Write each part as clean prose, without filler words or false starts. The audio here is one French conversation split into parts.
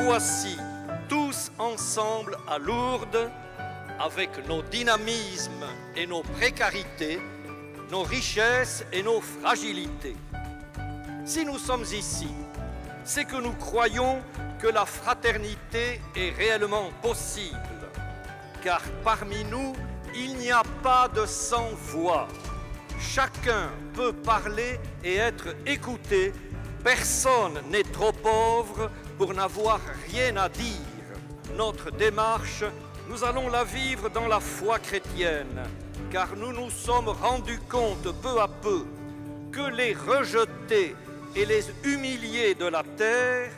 voici tous ensemble à Lourdes, avec nos dynamismes et nos précarités, nos richesses et nos fragilités. Si nous sommes ici, c'est que nous croyons que la fraternité est réellement possible, car parmi nous, il n'y a pas de sans-voix. Chacun peut parler et être écouté. Personne n'est trop pauvre pour n'avoir rien à dire. Notre démarche, nous allons la vivre dans la foi chrétienne, car nous nous sommes rendus compte peu à peu que les rejetés et les humiliés de la terre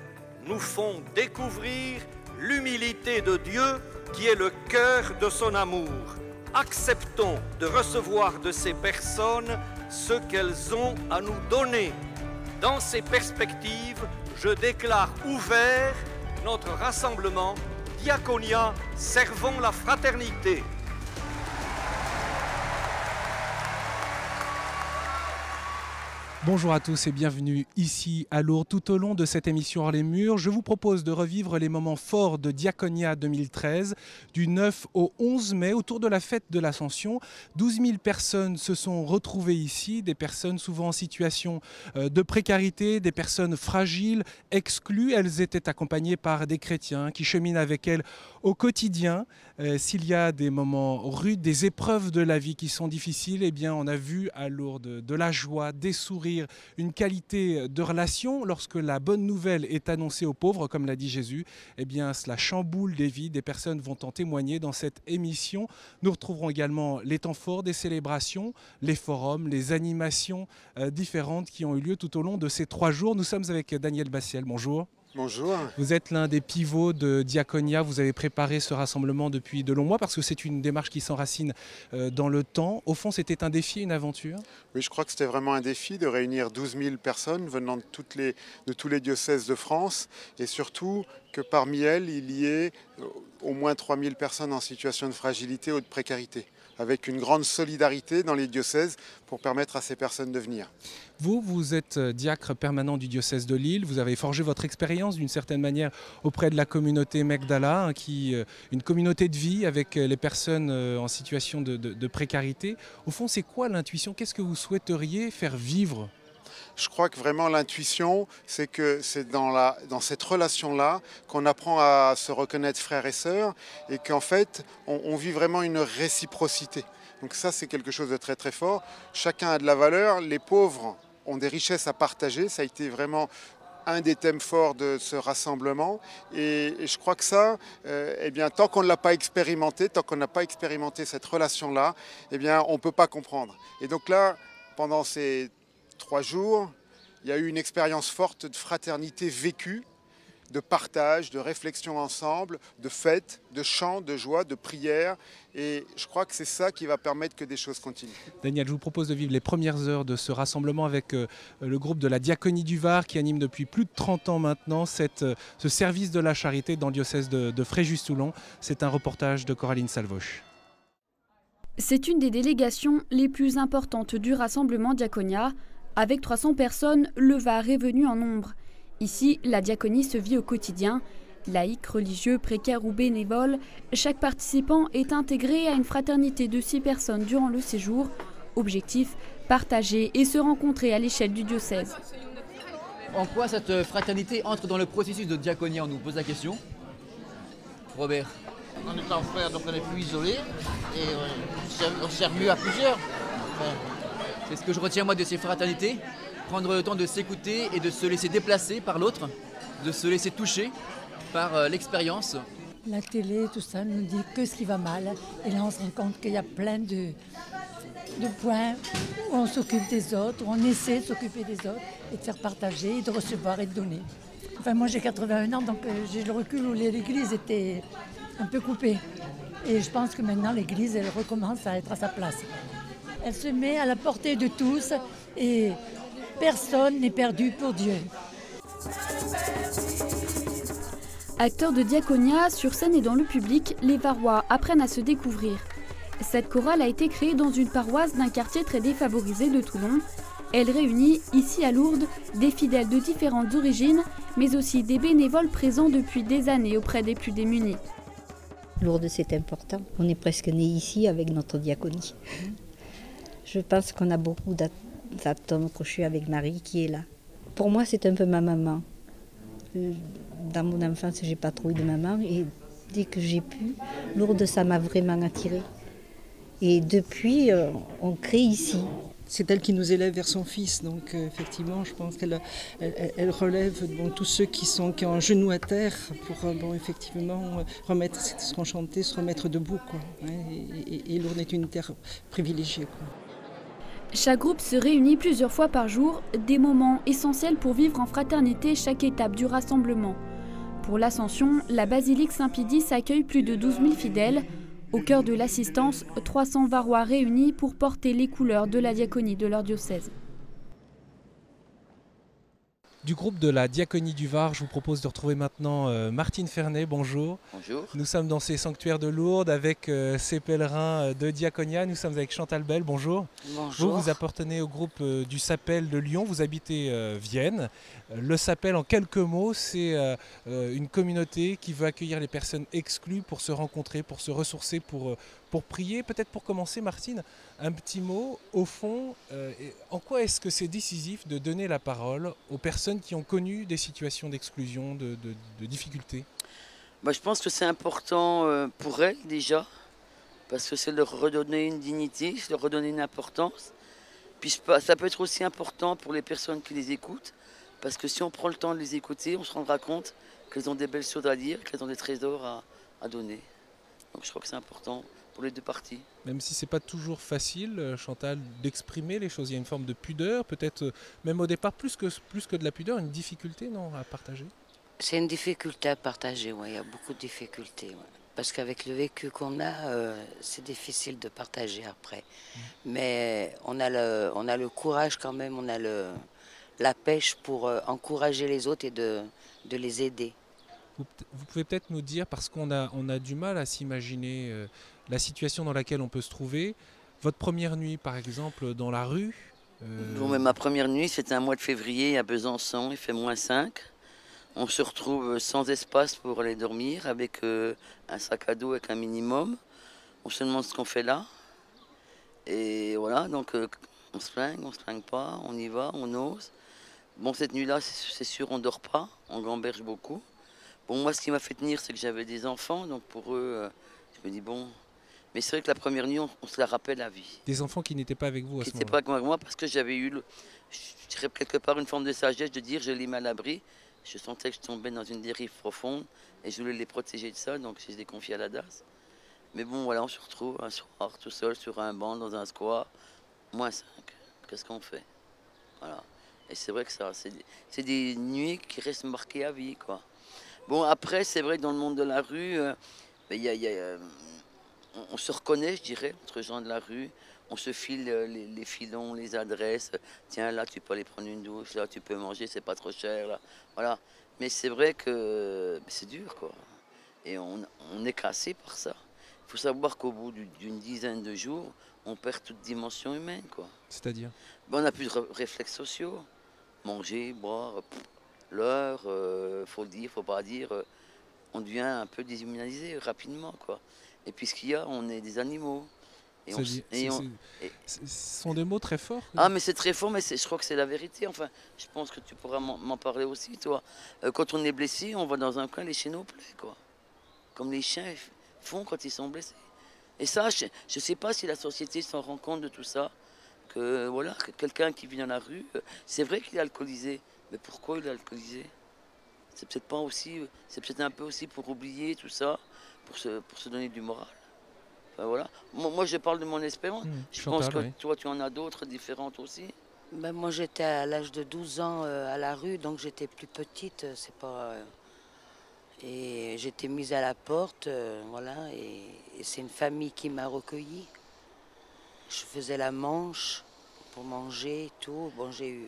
nous font découvrir l'humilité de Dieu qui est le cœur de son amour. Acceptons de recevoir de ces personnes ce qu'elles ont à nous donner. Dans ces perspectives, je déclare ouvert notre rassemblement Diaconia, servons la fraternité. Bonjour à tous et bienvenue ici à Lourdes. Tout au long de cette émission Hors les murs, je vous propose de revivre les moments forts de Diaconia 2013, du 9 au 11 mai, autour de la fête de l'Ascension. 12 000 personnes se sont retrouvées ici, des personnes souvent en situation de précarité, des personnes fragiles, exclues. Elles étaient accompagnées par des chrétiens qui cheminent avec elles au quotidien. S'il y a des moments rudes, des épreuves de la vie qui sont difficiles, eh bien on a vu à Lourdes de la joie, des sourires, une qualité de relation. Lorsque la bonne nouvelle est annoncée aux pauvres, comme l'a dit Jésus, eh bien cela chamboule des vies. Des personnes vont en témoigner dans cette émission. Nous retrouverons également les temps forts des célébrations, les forums, les animations différentes qui ont eu lieu tout au long de ces 3 jours. Nous sommes avec Daniel Bassiel. Bonjour. Bonjour. Vous êtes l'un des pivots de Diaconia. Vous avez préparé ce rassemblement depuis de longs mois parce que c'est une démarche qui s'enracine dans le temps. Au fond, c'était un défi, une aventure? Oui, je crois que c'était vraiment un défi de réunir 12 000 personnes venant de tous les diocèses de France et surtout que parmi elles, il y ait au moins 3 000 personnes en situation de fragilité ou de précarité, avec une grande solidarité dans les diocèses pour permettre à ces personnes de venir. Vous êtes diacre permanent du diocèse de Lille. Vous avez forgé votre expérience d'une certaine manière auprès de la communauté Magdala, une communauté de vie avec les personnes en situation de précarité. Au fond, c'est quoi l'intuition? Qu'est-ce que vous souhaiteriez faire vivre? Je crois que vraiment l'intuition, c'est que c'est dans cette relation-là qu'on apprend à se reconnaître frères et sœurs et qu'en fait, on vit vraiment une réciprocité. Donc ça, c'est quelque chose de très très fort. Chacun a de la valeur, les pauvres ont des richesses à partager. Ça a été vraiment un des thèmes forts de ce rassemblement. Et je crois que ça, eh bien, tant qu'on ne l'a pas expérimenté, tant qu'on n'a pas expérimenté cette relation-là, eh bien, on ne peut pas comprendre. Et donc là, pendant ces 3 jours, il y a eu une expérience forte de fraternité vécue, de partage, de réflexion ensemble, de fête, de chant, de joie, de prière. Et je crois que c'est ça qui va permettre que des choses continuent. Daniel, je vous propose de vivre les premières heures de ce rassemblement avec le groupe de la Diaconie du Var qui anime depuis plus de 30 ans maintenant ce service de la charité dans le diocèse de Fréjus-Toulon. C'est un reportage de Coraline Salvoche. C'est une des délégations les plus importantes du rassemblement Diaconia. Avec 300 personnes, le Var est venu en nombre. Ici, la diaconie se vit au quotidien. Laïcs, religieux, précaires ou bénévoles, chaque participant est intégré à une fraternité de 6 personnes durant le séjour. Objectif, partager et se rencontrer à l'échelle du diocèse. En quoi cette fraternité entre dans le processus de diaconia? On nous pose la question. Robert. En étant frère, donc on est plus isolé et on sert mieux à plusieurs. C'est ce que je retiens moi de ces fraternités. Prendre le temps de s'écouter et de se laisser déplacer par l'autre, de se laisser toucher par l'expérience. La télé, tout ça, nous dit que ce qui va mal. Et là, on se rend compte qu'il y a plein de points où on s'occupe des autres, où on essaie de s'occuper des autres et de faire partager, et de recevoir et de donner. Enfin, moi, j'ai 81 ans, donc j'ai le recul où l'église était un peu coupée. Et je pense que maintenant, l'église, elle recommence à être à sa place. Elle se met à la portée de tous et personne n'est perdu pour Dieu. Acteurs de Diaconia, sur scène et dans le public, les Varois apprennent à se découvrir. Cette chorale a été créée dans une paroisse d'un quartier très défavorisé de Toulon. Elle réunit, ici à Lourdes, des fidèles de différentes origines, mais aussi des bénévoles présents depuis des années auprès des plus démunis. Lourdes, c'est important. On est presque né ici avec notre diaconie. Je pense qu'on a beaucoup d'atomes crochus avec Marie qui est là. Pour moi, c'est un peu ma maman. Dans mon enfance, je n'ai pas trop eu de maman et dès que j'ai pu, Lourdes, ça m'a vraiment attirée. Et depuis, on crée ici. C'est elle qui nous élève vers son fils, donc effectivement, je pense qu'elle relève tous ceux qui sont en genoux à terre pour effectivement se renchanter, se remettre debout, quoi. Et Lourdes est une terre privilégiée, quoi. Chaque groupe se réunit plusieurs fois par jour, des moments essentiels pour vivre en fraternité chaque étape du rassemblement. Pour l'Ascension, la basilique Saint-Pédis accueille plus de 12 000 fidèles. Au cœur de l'assistance, 300 Varois réunis pour porter les couleurs de la diaconie de leur diocèse. Du groupe de la diaconie du Var, je vous propose de retrouver maintenant Martine Fernet. Bonjour. Bonjour. Nous sommes dans ces sanctuaires de Lourdes avec ces pèlerins de diaconia. Nous sommes avec Chantal Bell. Bonjour. Bonjour. Vous appartenez au groupe du Sapel de Lyon. Vous habitez Vienne. Le Sapel, en quelques mots, c'est une communauté qui veut accueillir les personnes exclues pour se rencontrer, pour se ressourcer, pour prier. Peut-être pour commencer, Martine, un petit mot. Au fond, en quoi est-ce que c'est décisif de donner la parole aux personnes qui ont connu des situations d'exclusion, de difficultés? Je pense que c'est important pour elles déjà, parce que c'est leur redonner une dignité, c'est leur redonner une importance. Puis ça peut être aussi important pour les personnes qui les écoutent, parce que si on prend le temps de les écouter, on se rendra compte qu'elles ont des belles choses à dire, qu'elles ont des trésors à donner. Donc je crois que c'est important pour les deux parties. Même si c'est pas toujours facile, Chantal, d'exprimer les choses, il y a une forme de pudeur, peut-être même au départ plus que de la pudeur, une difficulté, non, à partager? C'est une difficulté à partager, ouais. Il y a beaucoup de difficultés. Ouais. Parce qu'avec le vécu qu'on a, c'est difficile de partager après. Mais on a le courage quand même, on a la pêche pour encourager les autres et de les aider. Vous pouvez peut-être nous dire, parce qu'on a du mal à s'imaginer la situation dans laquelle on peut se trouver, votre première nuit par exemple dans la rue Mais ma première nuit, c'était un mois de février à Besançon, il fait -5. On se retrouve sans espace pour aller dormir, avec un sac à dos avec un minimum. On se demande ce qu'on fait là. Et voilà, donc on se plaint pas, on y va, on ose. Bon, cette nuit-là, c'est sûr, on dort pas, on gamberge beaucoup. Bon, moi, ce qui m'a fait tenir, c'est que j'avais des enfants, donc pour eux, je me dis bon. Mais c'est vrai que la première nuit, on se la rappelle à vie. Des enfants qui n'étaient pas avec vous à ce moment-là? Qui n'étaient pas avec moi, parce que j'avais eu, je dirais quelque part, une forme de sagesse de dire je les mets à l'abri. Je sentais que je tombais dans une dérive profonde et je voulais les protéger de ça, donc je les ai confiés à la DAS. Mais bon, voilà, on se retrouve un soir tout seul sur un banc dans un square, -5. Qu'est-ce qu'on fait? Voilà. Et c'est vrai que ça, c'est des nuits qui restent marquées à vie, quoi. Bon, après, c'est vrai que dans le monde de la rue, on se reconnaît, je dirais, entre gens de la rue. On se file les filons, les adresses. Tiens, là, tu peux aller prendre une douche. Là, tu peux manger, c'est pas trop cher. Là. Voilà. Mais c'est vrai que c'est dur, quoi. Et on est cassé par ça. Il faut savoir qu'au bout d'une dizaine de jours, on perd toute dimension humaine, quoi. C'est-à-dire? On n'a plus de réflexes sociaux. Manger, boire, l'heure, faut le dire, faut pas dire. On devient un peu déshumanisé rapidement, quoi. Et puis ce qu'il y a, on est des animaux. Ce sont des mots très forts. Ah, mais c'est très fort, mais je crois que c'est la vérité. Enfin, je pense que tu pourras m'en parler aussi, toi. Quand on est blessé, on va dans un coin lécher nos plaies, quoi. Comme les chiens font quand ils sont blessés. Et ça, je ne sais pas si la société s'en rend compte de tout ça. Que voilà, quelqu'un qui vit dans la rue, c'est vrai qu'il est alcoolisé. Mais pourquoi il est alcoolisé? C'est peut-être pas aussi, c'est peut-être un peu aussi pour oublier tout ça, pour se donner du moral. Enfin, voilà. Moi, je parle de mon expérience. Je pense que toi, tu en as d'autres différentes aussi. Ben, moi, j'étais à l'âge de 12 ans à la rue, donc j'étais plus petite. C'est pas. Et j'étais mise à la porte, voilà. Et c'est une famille qui m'a recueillie. Je faisais la manche pour manger et tout. Bon, j'ai eu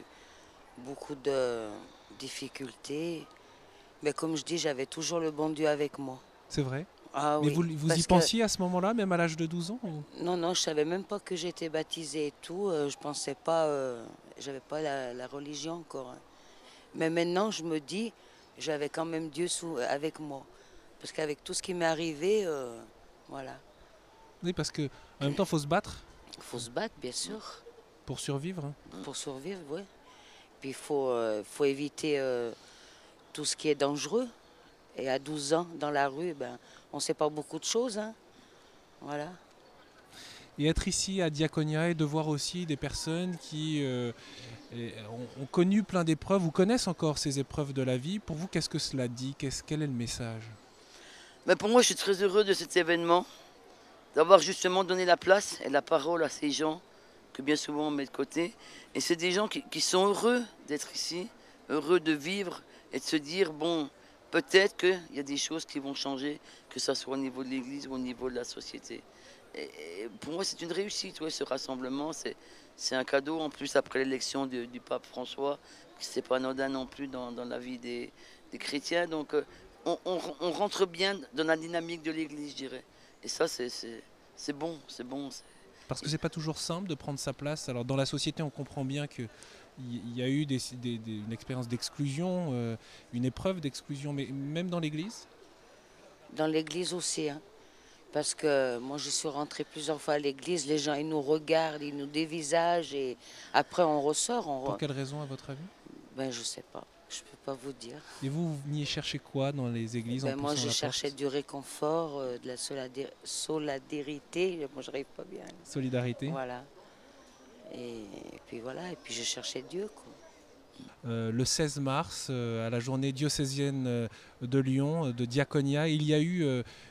beaucoup de difficultés. Mais comme je dis, j'avais toujours le bon Dieu avec moi. C'est vrai? Ah, mais oui, vous y pensiez à ce moment-là, même à l'âge de 12 ans ou... Non, je ne savais même pas que j'étais baptisée et tout. Je ne pensais pas j'avais pas la religion encore. Hein. Mais maintenant, je me dis, j'avais quand même Dieu avec moi. Parce qu'avec tout ce qui m'est arrivé, voilà. Oui, parce qu'en même temps, il faut se battre. Il faut se battre, bien sûr. Pour survivre. Pour survivre, oui. Puis il faut éviter tout ce qui est dangereux. Et à 12 ans, dans la rue, ben, on ne sait pas beaucoup de choses. Hein. Voilà. Et être ici à Diaconia et de voir aussi des personnes qui ont connu plein d'épreuves ou connaissent encore ces épreuves de la vie, pour vous, qu'est-ce que cela dit? Quel est le message? Ben pour moi, je suis très heureux de cet événement, d'avoir justement donné la place et la parole à ces gens que bien souvent on met de côté. Et c'est des gens qui sont heureux d'être ici, heureux de vivre et de se dire, bon, peut-être qu'il y a des choses qui vont changer, que ce soit au niveau de l'Église ou au niveau de la société. Et pour moi, c'est une réussite, ouais, ce rassemblement. C'est un cadeau, en plus, après l'élection du pape François, c'est pas anodin non plus dans la vie des chrétiens. Donc, on rentre bien dans la dynamique de l'Église, je dirais. Et ça, c'est bon, c'est bon. Parce que c'est pas toujours simple de prendre sa place. Alors, dans la société, on comprend bien qu'il y a eu une expérience d'exclusion, une épreuve d'exclusion, mais même dans l'Église? Dans l'Église aussi, hein. Parce que moi, je suis rentrée plusieurs fois à l'église, les gens, ils nous regardent, ils nous dévisagent et après, on ressort. Pour quelle raison, à votre avis? Ben, je sais pas, je peux pas vous dire. Et vous veniez chercher quoi dans les églises? Ben, moi, je cherchais du réconfort, de la solidarité, moi, je n'arrive pas bien. Solidarité? Voilà. Et puis voilà, et puis je cherchais Dieu, quoi. Le 16 mars, à la journée diocésaine de Lyon, de Diaconia, il y a eu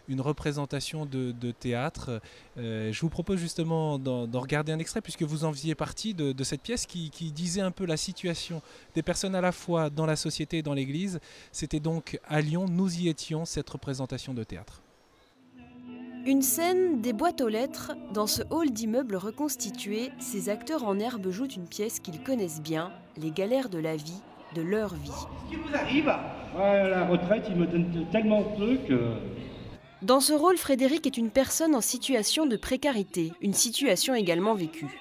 une représentation de théâtre. Je vous propose justement d'en regarder un extrait, puisque vous en faisiez partie de cette pièce qui disait un peu la situation des personnes à la fois dans la société et dans l'Église. C'était donc à Lyon, nous y étions, cette représentation de théâtre. Une scène des boîtes aux lettres. Dans ce hall d'immeubles reconstitué, ces acteurs en herbe jouent une pièce qu'ils connaissent bien, les galères de la vie, de leur vie. Ce qui vous arrive? Ouais, la retraite, il me donne tellement peu que... Dans ce rôle, Frédéric est une personne en situation de précarité, une situation également vécue.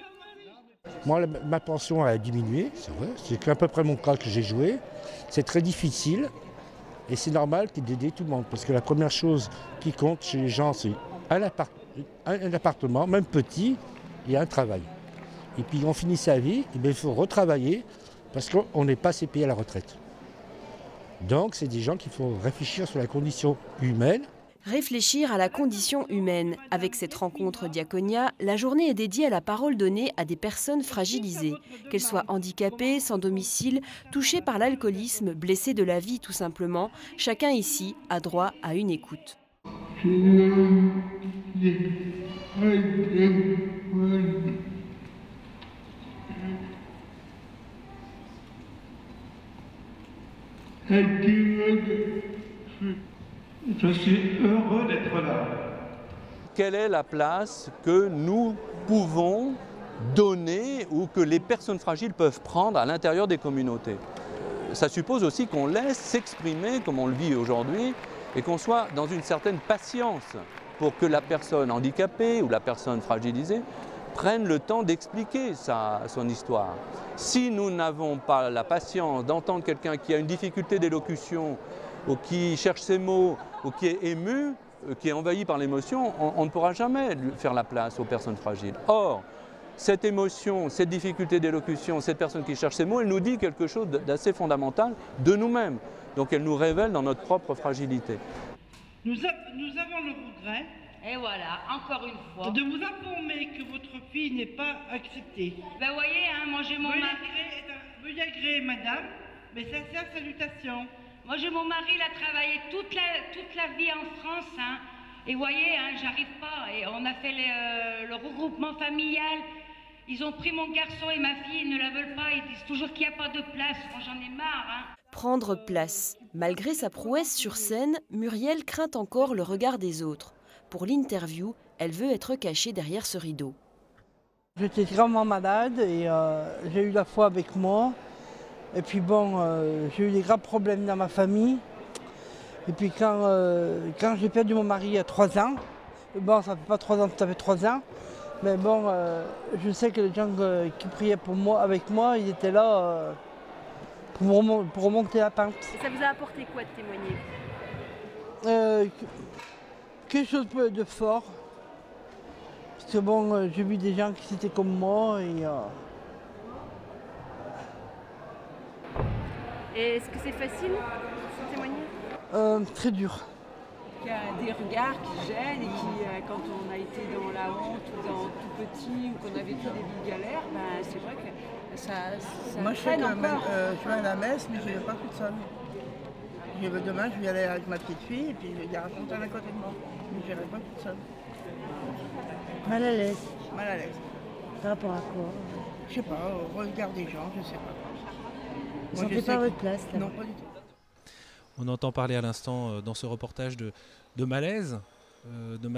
Moi, ma pension a diminué, c'est vrai. C'est à peu près mon cas que j'ai joué. C'est très difficile et c'est normal d'aider tout le monde. Parce que la première chose qui compte chez les gens, c'est un appartement, même petit, et un travail. Et puis on finit sa vie, et bien, il faut retravailler parce qu'on n'est pas assez payé à la retraite. Donc c'est des gens qu'il faut réfléchir sur la condition humaine. Réfléchir à la condition humaine. Avec cette rencontre Diaconia, la journée est dédiée à la parole donnée à des personnes fragilisées, qu'elles soient handicapées, sans domicile, touchées par l'alcoolisme, blessées de la vie tout simplement. Chacun ici a droit à une écoute. Je suis heureux d'être là. Quelle est la place que nous pouvons donner ou que les personnes fragiles peuvent prendre à l'intérieur des communautés? Ça suppose aussi qu'on laisse s'exprimer comme on le vit aujourd'hui et qu'on soit dans une certaine patience pour que la personne handicapée ou la personne fragilisée prenne le temps d'expliquer son histoire. Si nous n'avons pas la patience d'entendre quelqu'un qui a une difficulté d'élocution ou qui cherche ses mots, ou qui est ému, qui est envahi par l'émotion, on ne pourra jamais faire la place aux personnes fragiles. Or, cette émotion, cette difficulté d'élocution, cette personne qui cherche ses mots, elle nous dit quelque chose d'assez fondamental de nous-mêmes. Donc elle nous révèle dans notre propre fragilité. Nous avons le regret, et voilà, encore une fois, de vous informer que votre fille n'est pas acceptée. Ben voyez, hein, moi j'ai mon mari. Veuillez agréer, madame, mes sincères salutations. Moi j'ai mon mari, il a travaillé toute la vie en France, hein. Et voyez, hein, j'arrive pas. Et on a fait le regroupement familial. Ils ont pris mon garçon et ma fille, ils ne la veulent pas. Ils disent toujours qu'il n'y a pas de place. Moi j'en ai marre, hein. Prendre place. Malgré sa prouesse sur scène, Muriel craint encore le regard des autres. Pour l'interview, elle veut être cachée derrière ce rideau. J'étais gravement malade et j'ai eu la foi avec moi. Et puis bon, j'ai eu des graves problèmes dans ma famille. Et puis quand j'ai perdu mon mari il y a 3 ans, bon ça fait pas 3 ans, ça fait 3 ans, Mais bon, je sais que les gens qui priaient pour moi, avec moi, ils étaient là pour remonter la pente. Et ça vous a apporté quoi de témoigner? Quelque chose de fort. Parce que bon, j'ai vu des gens qui étaient comme moi Et est-ce que c'est facile de témoigner? Très dur. Il y a des regards qui gênent et qui, quand on a été dans la honte ou dans tout petit ou qu'on a vécu des vies galères, ben, c'est vrai que ça Moi, je traîne encore. vais à la messe, mais je ne vais pas toute seule. Demain, je vais aller avec ma petite fille et puis je vais dire à Chantal à côté de moi. Mais je n'irai pas toute seule. Mal à l'aise. Mal à l'aise. Par rapport à quoi? Je sais pas, au regard des gens, je sais pas. Vous ne sentez pas votre place là? Non, pas du tout. On entend parler à l'instant dans ce reportage de malaise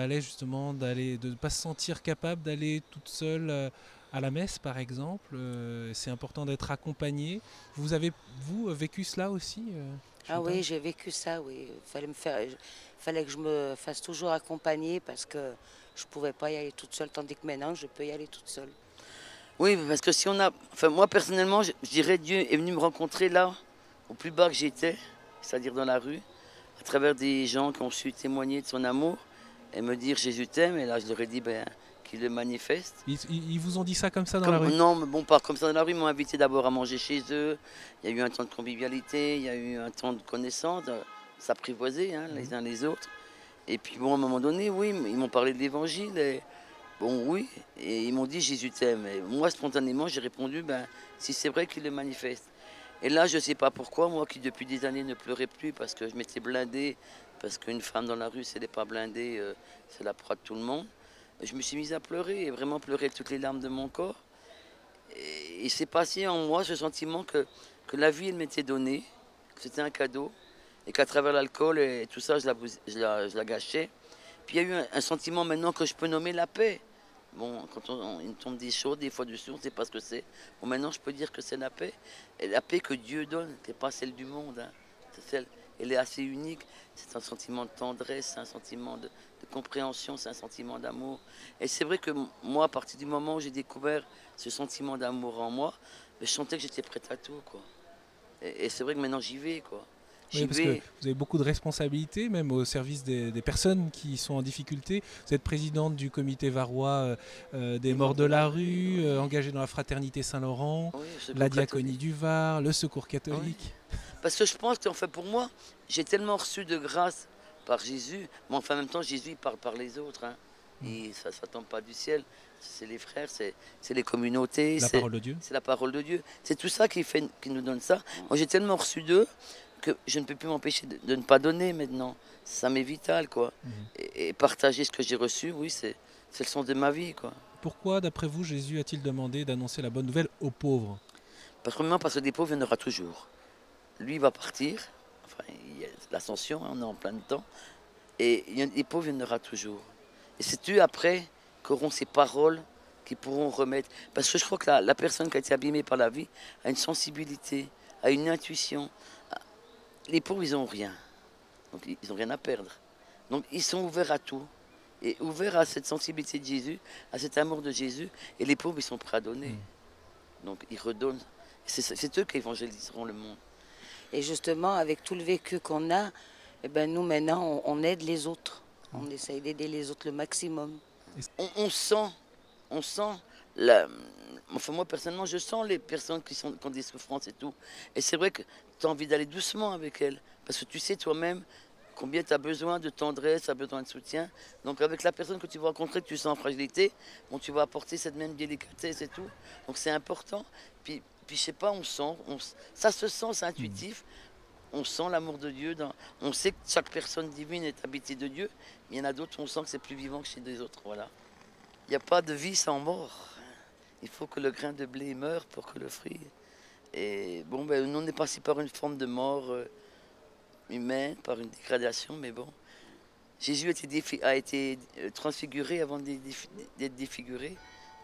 justement, de ne pas se sentir capable d'aller toute seule à la messe par exemple. C'est important d'être accompagnée. Vous avez, vous, vécu cela aussi Ah oui, j'ai vécu ça, oui. Fallait que je me fasse toujours accompagner parce que je ne pouvais pas y aller toute seule, tandis que maintenant, je peux y aller toute seule. Oui, parce que si on a... Enfin, moi, personnellement, je dirais Dieu est venu me rencontrer là, au plus bas que j'étais, c'est-à-dire dans la rue, à travers des gens qui ont su témoigner de son amour et me dire « Jésus t'aime ». Et là, je leur ai dit qu'il le manifeste. Ils vous ont dit ça comme ça dans la rue? Non, mais bon, pas comme ça dans la rue. Ils m'ont invité d'abord à manger chez eux. Il y a eu un temps de convivialité, il y a eu un temps de connaissance, de s'apprivoiser les uns les autres. Et puis, bon, à un moment donné, oui, ils m'ont parlé de l'évangile. Et bon, oui, et ils m'ont dit Jésus t'aime. Et moi, spontanément, j'ai répondu si c'est vrai qu'il le manifeste. Et là, je ne sais pas pourquoi, moi qui depuis des années ne pleurais plus parce que je m'étais blindée, parce qu'une femme dans la rue, si elle n'est pas blindée, c'est la proie de tout le monde. Je me suis mise à pleurer, et vraiment pleurer toutes les larmes de mon corps. Et c'est passé en moi ce sentiment que la vie, elle m'était donnée, que c'était un cadeau, et qu'à travers l'alcool et tout ça, je la gâchais. Puis il y a eu un sentiment maintenant que je peux nommer la paix. Bon, quand il tombe des choses, des fois dessus, on ne sait pas ce que c'est. Bon, maintenant, je peux dire que c'est la paix. Et la paix que Dieu donne, qui n'est pas celle du monde. Elle est assez unique. C'est un sentiment de tendresse, c'est un sentiment de compréhension, c'est un sentiment d'amour. Et c'est vrai que moi, à partir du moment où j'ai découvert ce sentiment d'amour en moi, je sentais que j'étais prête à tout, quoi. Et c'est vrai que maintenant, j'y vais, quoi. Oui, parce que vous avez beaucoup de responsabilités, même au service des personnes qui sont en difficulté. Vous êtes présidente du comité varois des morts de la rue, engagée dans la fraternité Saint-Laurent, la diaconie du Var, le secours catholique. Oui. Parce que je pense qu'en fait, pour moi, j'ai tellement reçu de grâce par Jésus, mais enfin, en même temps, Jésus il parle par les autres. Et ça ne tombe pas du ciel. C'est les frères, c'est les communautés. La parole de Dieu. C'est la parole de Dieu. C'est tout ça qui nous donne ça. Moi, j'ai tellement reçu d'eux que je ne peux plus m'empêcher de ne pas donner maintenant. Ça m'est vital, quoi. Et partager ce que j'ai reçu, oui, c'est le sens de ma vie, quoi. Pourquoi, d'après vous, Jésus a-t-il demandé d'annoncer la bonne nouvelle aux pauvres? Parce que des pauvres, il y en aura toujours. Lui, il va partir. Enfin, il y a l'ascension, on est en plein dedans. Et les pauvres, il y en aura toujours. Et c'est eux, après, qui auront ces paroles, qui pourront remettre. Parce que je crois que la personne qui a été abîmée par la vie a une sensibilité, a une intuition. Les pauvres, ils n'ont rien. Donc, ils n'ont rien à perdre. Donc, ils sont ouverts à tout. Et ouverts à cette sensibilité de Jésus, à cet amour de Jésus. Et les pauvres, ils sont prêts à donner. Donc, ils redonnent. C'est eux qui évangéliseront le monde. Et justement, avec tout le vécu qu'on a, eh ben, nous, maintenant, on aide les autres. On essaye d'aider les autres le maximum. On sent enfin, moi, personnellement, je sens les personnes qui ont des souffrances et tout. Et c'est vrai que tu as envie d'aller doucement avec elles. Parce que tu sais toi-même combien tu as besoin de tendresse, tu as besoin de soutien. Donc avec la personne que tu vas rencontrer, que tu sens en fragilité, bon, tu vas apporter cette même délicatesse et tout. Donc c'est important. Puis je sais pas, ça se sent, c'est intuitif. On sent l'amour de Dieu. On sait que chaque personne divine est habitée de Dieu. Mais il y en a d'autres, on sent que c'est plus vivant que chez les autres. Voilà. Il n'y a pas de vie sans mort. Il faut que le grain de blé meure pour que le fruit... Et bon, nous, on est passé par une forme de mort humaine, par une dégradation, mais bon. Jésus a été transfiguré avant d'être défiguré.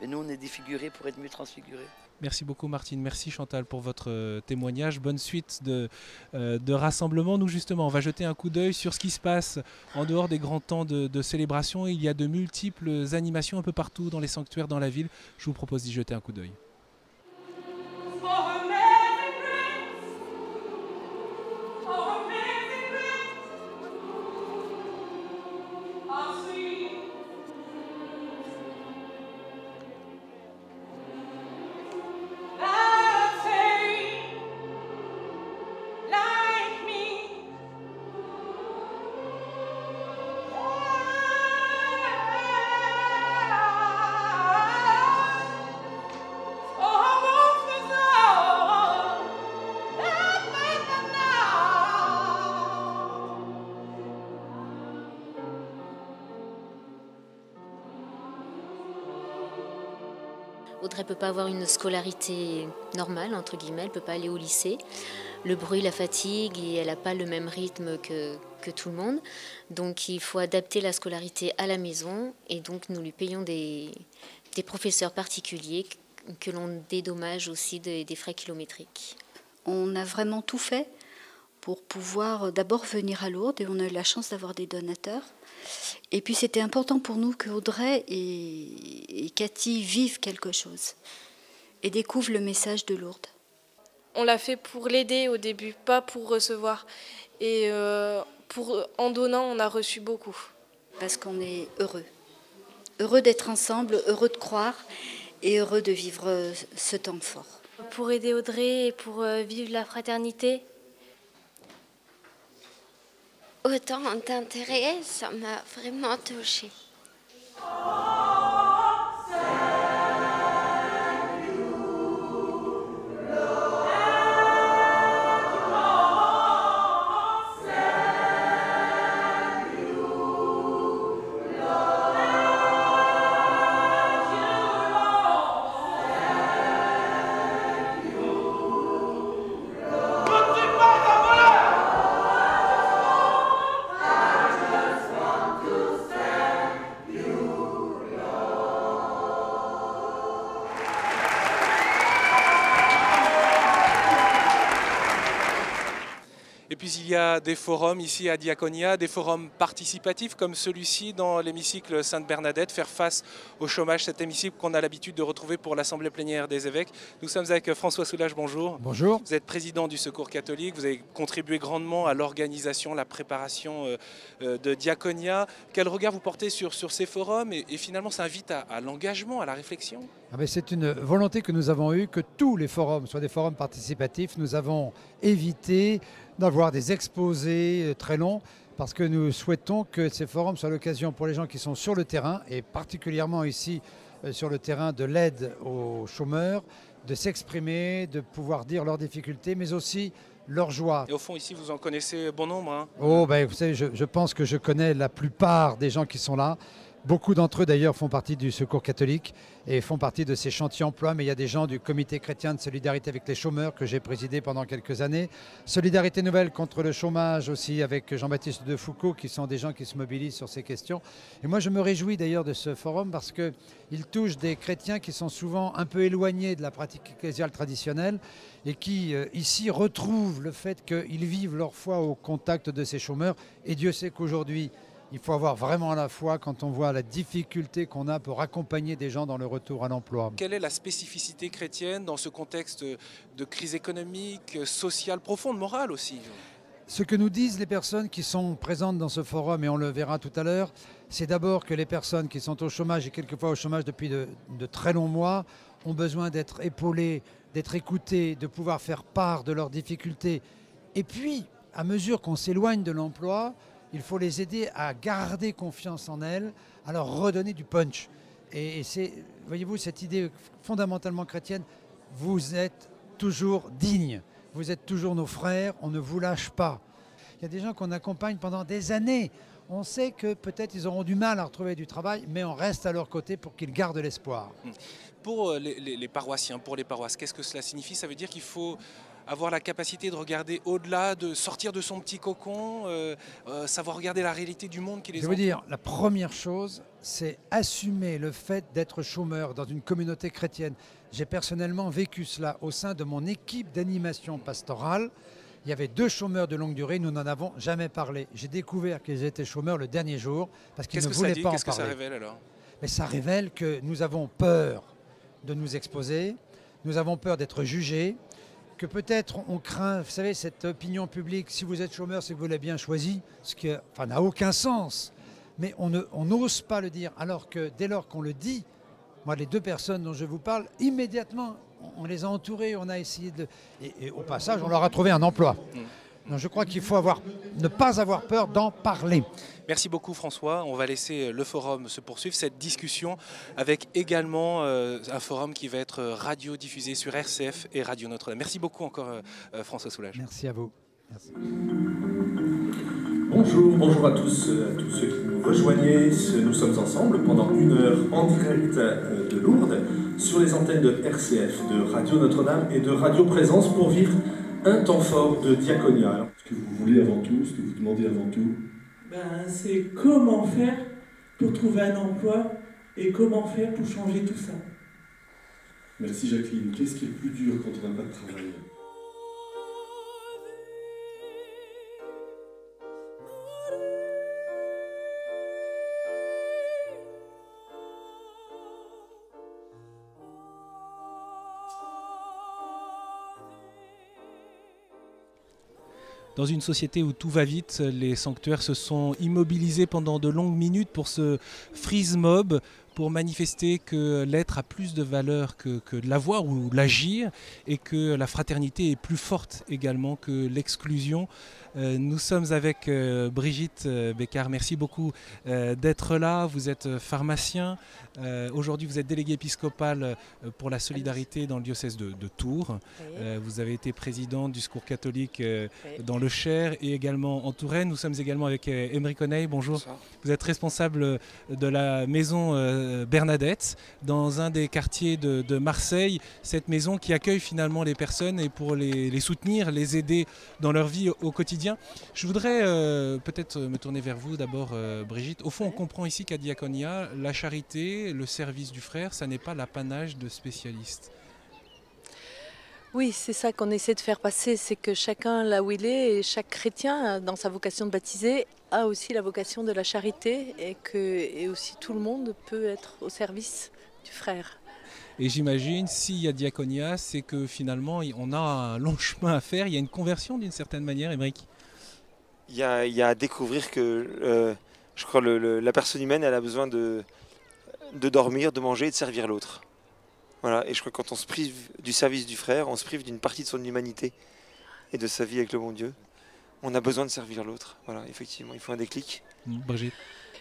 Et nous, on est défigurés pour être mieux transfigurés. Merci beaucoup Martine, merci Chantal pour votre témoignage. Bonne suite de rassemblement. Nous justement, on va jeter un coup d'œil sur ce qui se passe en dehors des grands temps de célébration. Il y a de multiples animations un peu partout dans les sanctuaires, dans la ville. Je vous propose d'y jeter un coup d'œil. Audrey ne peut pas avoir une scolarité normale, entre guillemets, elle ne peut pas aller au lycée. Le bruit la fatigue et elle n'a pas le même rythme que tout le monde. Donc il faut adapter la scolarité à la maison et donc nous lui payons des professeurs particuliers que l'on dédommage aussi des frais kilométriques. On a vraiment tout fait pour pouvoir d'abord venir à Lourdes et on a eu la chance d'avoir des donateurs. Et puis c'était important pour nous qu'Audrey et Cathy vivent quelque chose et découvrent le message de Lourdes. On l'a fait pour l'aider au début, pas pour recevoir. Et en donnant, on a reçu beaucoup. Parce qu'on est heureux. Heureux d'être ensemble, heureux de croire et heureux de vivre ce temps fort. Pour aider Audrey et pour vivre la fraternité. Autant d'intérêt, ça m'a vraiment touchée. Et puis il y a des forums ici à Diaconia, des forums participatifs comme celui-ci dans l'hémicycle Sainte-Bernadette, faire face au chômage, cet hémicycle qu'on a l'habitude de retrouver pour l'Assemblée plénière des évêques. Nous sommes avec François Soulage, bonjour. Bonjour. Vous êtes président du Secours catholique, vous avez contribué grandement à l'organisation, la préparation de Diaconia. Quel regard vous portez sur ces forums et finalement ça invite à l'engagement, à la réflexion? C'est une volonté que nous avons eue, que tous les forums soient des forums participatifs. Nous avons évité d'avoir des exposés très longs parce que nous souhaitons que ces forums soient l'occasion pour les gens qui sont sur le terrain et particulièrement ici sur le terrain de l'aide aux chômeurs, de s'exprimer, de pouvoir dire leurs difficultés mais aussi leur joie. Et au fond ici vous en connaissez bon nombre hein? Oh, vous savez, je pense que je connais la plupart des gens qui sont là. Beaucoup d'entre eux d'ailleurs font partie du Secours catholique et font partie de ces chantiers emploi, mais il y a des gens du Comité chrétien de solidarité avec les chômeurs que j'ai présidé pendant quelques années. Solidarité nouvelle contre le chômage aussi avec Jean-Baptiste de Foucault qui sont des gens qui se mobilisent sur ces questions. Et moi je me réjouis d'ailleurs de ce forum parce qu'il touche des chrétiens qui sont souvent un peu éloignés de la pratique ecclésiale traditionnelle et qui ici retrouvent le fait qu'ils vivent leur foi au contact de ces chômeurs. Et Dieu sait qu'aujourd'hui, il faut avoir vraiment la foi quand on voit la difficulté qu'on a pour accompagner des gens dans le retour à l'emploi. Quelle est la spécificité chrétienne dans ce contexte de crise économique, sociale, profonde, morale aussi? Ce que nous disent les personnes qui sont présentes dans ce forum, et on le verra tout à l'heure, c'est d'abord que les personnes qui sont au chômage et quelquefois au chômage depuis de très longs mois ont besoin d'être épaulées, d'être écoutées, de pouvoir faire part de leurs difficultés. Et puis, à mesure qu'on s'éloigne de l'emploi, il faut les aider à garder confiance en elles, à leur redonner du punch. Et c'est, voyez-vous, cette idée fondamentalement chrétienne, vous êtes toujours dignes, vous êtes toujours nos frères, on ne vous lâche pas. Il y a des gens qu'on accompagne pendant des années. On sait que peut-être ils auront du mal à retrouver du travail, mais on reste à leur côté pour qu'ils gardent l'espoir. Pour les paroissiens, pour les paroisses, qu'est-ce que cela signifie? Ça veut dire qu'il faut avoir la capacité de regarder au-delà, de sortir de son petit cocon, savoir regarder la réalité du monde qui les Je veux dire, la première chose, c'est assumer le fait d'être chômeur dans une communauté chrétienne. J'ai personnellement vécu cela au sein de mon équipe d'animation pastorale. Il y avait 2 chômeurs de longue durée, nous n'en avons jamais parlé. J'ai découvert qu'ils étaient chômeurs le dernier jour parce qu'ils ne voulaient pas en parler. Qu'est-ce que ça révèle alors? Mais ça révèle que nous avons peur de nous exposer, nous avons peur d'être jugés, que peut-être on craint, vous savez, cette opinion publique, si vous êtes chômeur, c'est que vous l'avez bien choisi, ce qui n'a aucun sens. Mais on n'ose pas le dire, alors que dès lors qu'on le dit, moi les 2 personnes dont je vous parle, immédiatement, on les a entourés, on a essayé de... Et au passage, on leur a trouvé un emploi. Donc je crois qu'il faut ne pas avoir peur d'en parler. Merci beaucoup François. On va laisser le forum se poursuivre, cette discussion, avec également un forum qui va être radiodiffusé sur RCF et Radio Notre-Dame. Merci beaucoup encore François Soulage. Merci à vous. Merci. Bonjour à tous ceux qui nous rejoignez. Nous sommes ensemble pendant 1 heure en direct de Lourdes sur les antennes de RCF, de Radio Notre-Dame et de Radio Présence pour vivre un temps fort de diaconia. Ce que vous voulez avant tout, ce que vous demandez avant tout, c'est comment faire pour trouver un emploi et comment faire pour changer tout ça. Merci Jacqueline. Qu'est-ce qui est le plus dur quand on n'a pas de travail? Dans une société où tout va vite, les sanctuaires se sont immobilisés pendant de longues minutes pour ce freeze mob, pour manifester que l'être a plus de valeur que de l'avoir ou l'agir, et que la fraternité est plus forte également que l'exclusion. Nous sommes avec Brigitte Bécard. Merci beaucoup d'être là. Vous êtes pharmacien. Aujourd'hui, vous êtes délégué épiscopal pour la solidarité dans le diocèse de Tours. Oui. Vous avez été présidente du Secours catholique dans le Cher et également en Touraine. Nous sommes également avec Émeric Honneil. Bonjour. Bonsoir. Vous êtes responsable de la maison Bernadette dans un des quartiers de Marseille. Cette maison qui accueille finalement les personnes et pour les soutenir, les aider dans leur vie au quotidien. Je voudrais peut-être me tourner vers vous d'abord, Brigitte. Au fond, on comprend ici qu'à Diaconia, la charité, le service du frère, ça n'est pas l'apanage de spécialistes. Oui, c'est ça qu'on essaie de faire passer, c'est que chacun là où il est, et chaque chrétien dans sa vocation de baptiser, a aussi la vocation de la charité et aussi tout le monde peut être au service du frère. Et j'imagine, s'il y a Diaconia, c'est que finalement, on a un long chemin à faire. Il y a une conversion d'une certaine manière, Émeric. Il y a à découvrir que je crois la personne humaine, elle a besoin de dormir, de manger et de servir l'autre. Voilà. Et je crois que quand on se prive du service du frère, on se prive d'une partie de son humanité et de sa vie avec le bon Dieu. On a besoin de servir l'autre. Voilà, effectivement, il faut un déclic. Brigitte.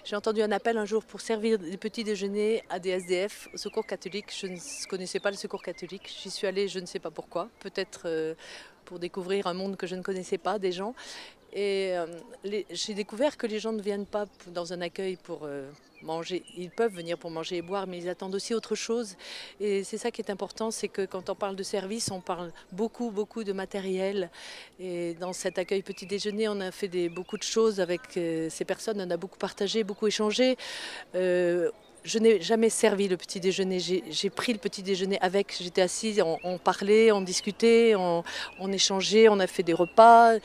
J'ai entendu un appel un jour pour servir des petits déjeuners à des SDF au Secours catholique. Je ne connaissais pas le Secours catholique. J'y suis allée, je ne sais pas pourquoi. Peut-être pour découvrir un monde que je ne connaissais pas, des gens. Et j'ai découvert que les gens ne viennent pas dans un accueil pour manger. Ils peuvent venir pour manger et boire, mais ils attendent aussi autre chose. Et c'est ça qui est important, c'est que quand on parle de service, on parle beaucoup de matériel. Et dans cet accueil petit déjeuner, on a fait beaucoup de choses avec ces personnes. On a beaucoup partagé, beaucoup échangé. Je n'ai jamais servi le petit déjeuner, j'ai pris le petit déjeuner avec, j'étais assise, on parlait, on discutait, on échangeait, on a fait des repas.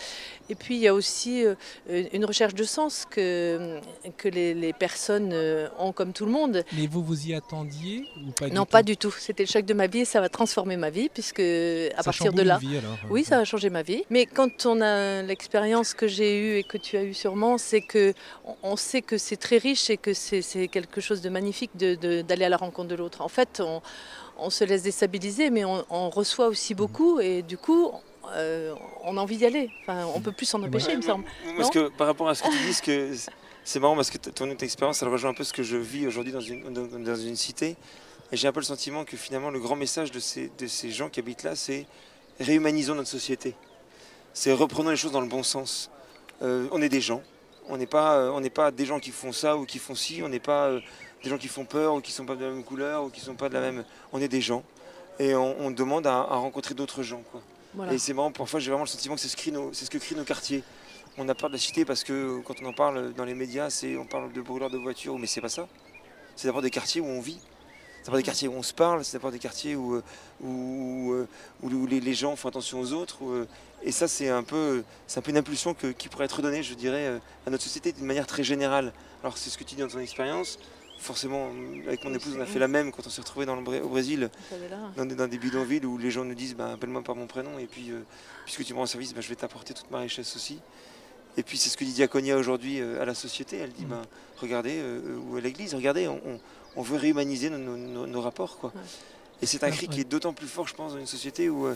Et puis il y a aussi une recherche de sens que les personnes ont comme tout le monde. Mais vous y attendiez ou pas? Non, pas du tout. C'était le choc de ma vie et ça va transformer ma vie puisque à partir de là, vie, alors. Oui, ça va changer ma vie. Mais quand on a l'expérience que j'ai eue et que tu as eue sûrement, c'est que on sait que c'est très riche et que c'est quelque chose de magnifique d'aller à la rencontre de l'autre. En fait, on se laisse déstabiliser, mais on reçoit aussi beaucoup et du coup, on a envie d'y aller. Enfin, on ne peut plus s'en empêcher, il me semble. Parce que par rapport à ce que tu dis, c'est marrant parce que ton expérience, elle rejoint un peu ce que je vis aujourd'hui dans une cité. Et j'ai un peu le sentiment que finalement, le grand message de ces gens qui habitent là, c'est réhumanisons notre société. C'est reprenons les choses dans le bon sens. On est des gens. On n'est pas des gens qui font ça ou qui font ci, on n'est pas des gens qui font peur ou qui ne sont pas de la même couleur ou qui sont pas de la même... On est des gens et on demande à rencontrer d'autres gens, quoi. Voilà. Et c'est marrant, parfois j'ai vraiment le sentiment que c'est ce que crient nos quartiers. On a peur de la cité parce que quand on en parle dans les médias, on parle de brûleurs de voitures, mais c'est pas ça. C'est d'abord des quartiers où on vit. C'est d'abord des quartiers où on se parle, c'est d'abord des quartiers où les gens font attention aux autres. Et ça, c'est un peu une impulsion qui pourrait être donnée, je dirais, à notre société d'une manière très générale. Alors c'est ce que tu dis dans ton expérience. Forcément, avec mon épouse, on a fait la même quand on s'est retrouvé au Brésil, dans des bidonvilles où les gens nous disent appelle-moi par mon prénom et puis puisque tu me rends service, je vais t'apporter toute ma richesse aussi. Et puis c'est ce que dit Diaconia aujourd'hui à la société. Elle dit regardez, ou à l'église, regardez, on veut réhumaniser nos rapports, quoi. Et c'est un cri qui est d'autant plus fort, je pense, dans une société où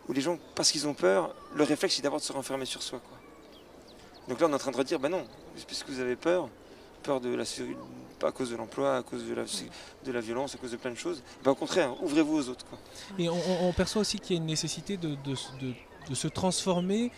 les gens, parce qu'ils ont peur, le réflexe c'est d'abord de se renfermer sur soi, quoi. Donc là on est en train de dire non, puisque vous avez peur pas à cause de l'emploi, à cause de la violence, à cause de plein de choses, au contraire, ouvrez-vous aux autres, quoi. Et on perçoit aussi qu'il y a une nécessité de se transformer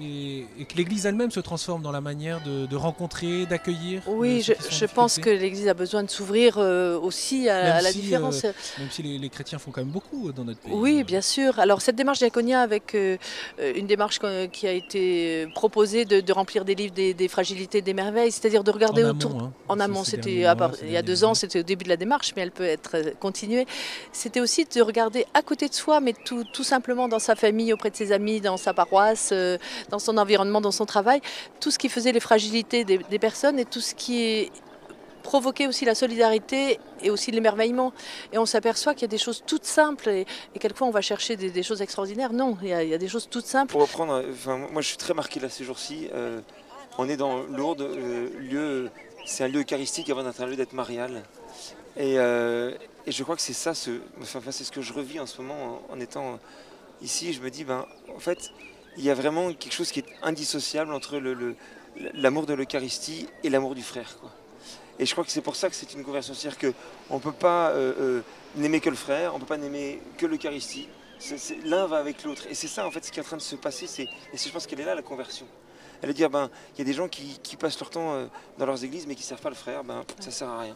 et que l'Église elle-même se transforme dans la manière de rencontrer, d'accueillir. Oui, je pense que l'Église a besoin de s'ouvrir aussi à la différence. Même si les chrétiens font quand même beaucoup dans notre pays. Oui, bien sûr. Alors cette démarche Diaconia avec une démarche qui a été proposée de remplir des livres des fragilités, des merveilles, c'est-à-dire de regarder autour. En amont, c'était il y a 2 ans, c'était au début de la démarche, mais elle peut être continuée. C'était aussi de regarder à côté de soi, mais tout simplement dans sa famille, auprès de ses amis, dans sa paroisse, dans son environnement, dans son travail, tout ce qui faisait les fragilités des personnes et tout ce qui provoquait aussi la solidarité et aussi l'émerveillement. Et on s'aperçoit qu'il y a des choses toutes simples et quelquefois on va chercher des choses extraordinaires. Non, il y a des choses toutes simples. Pour reprendre, moi je suis très marqué là ces jours-ci. On est dans Lourdes, c'est un lieu eucharistique avant d'être un lieu d'être marial. Et je crois que c'est ça, c'est ce que je revis en ce moment en étant ici. Je me dis, en fait, il y a vraiment quelque chose qui est indissociable entre l'amour de l'Eucharistie et l'amour du frère, quoi. Et je crois que c'est pour ça que c'est une conversion. C'est-à-dire qu'on ne peut pas n'aimer que le frère, on ne peut pas n'aimer que l'Eucharistie. L'un va avec l'autre. Et c'est ça, en fait, ce qui est en train de se passer. Et je pense qu'elle est là, la conversion. Elle veut dire, il y a des gens qui passent leur temps dans leurs églises, mais qui ne servent pas le frère, ça ne sert à rien.